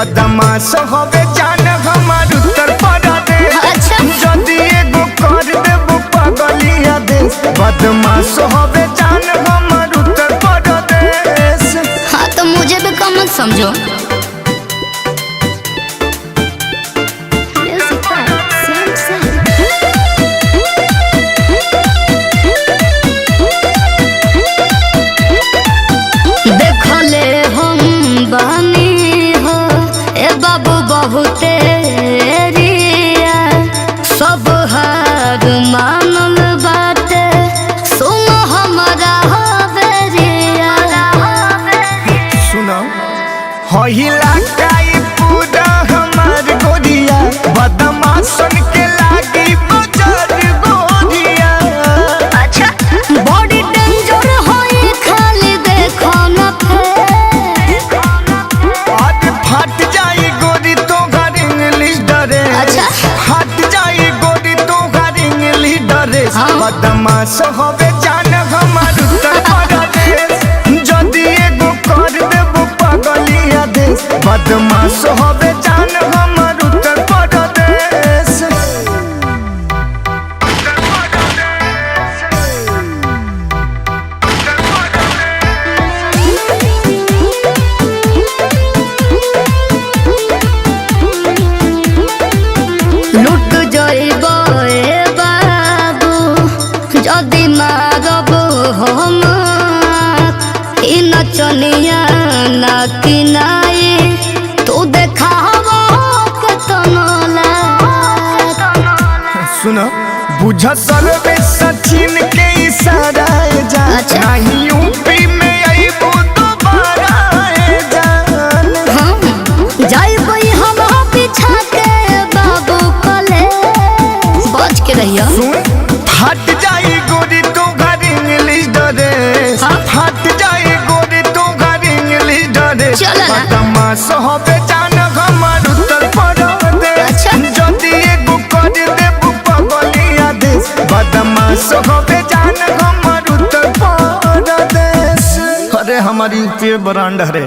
बदमाश होवे जान हमार उत्तर प्रदेश। जदी एगो कर देबो पगलिया देश, बदमाश होवे जान हमार उत्तर प्रदेश। हाँ तो मुझे भी कम मत समझो। बहुते रिया सब हार मानल बाटे, सुनो हमारा हवेरिया। सुनो होइला काई पूरा हमार गोरिया, बदमाशन के लागी बजार गोरिया। अच्छा बॉडी डेंजर होई खाली देखो न फेस, आज फट जाई गोरी तो घर इंग्लिश डरे। अच्छा हट जाई गोरी तो घर इंग्लिश डरे। बदमाश होवे जान हमार उत्तर प्रदेश। जदी एगो कर देबो पगलिया देश, बदमाश होवे जान हमार उत्तर प्रदेश। लुट जाइबो ए बाबू जदी मारब हम, ई नचनिया ना किनाई तू देखावो केतनो लाग। सुनो बुझ सर्वे सचिन के इशारा जा। अच्छा। नहीं यूपी में आईबो दोबारा जान। जाइबो हम पीछा के बाबू कले, बच के रहियो। सुन फट जाई गोरी तो घर इंग्लिश डरे। फट जाई गोरी तो घर इंग्लिश डरे। चलो ना। बदमाश होवे जान हमार उत्तर प्रदेश। अच्छा। जदी एगो कर देबो पगलिया देश, बदमाश होवे जान हमार उत्तर प्रदेश। अरे हमारी यूपी ब्रांड है।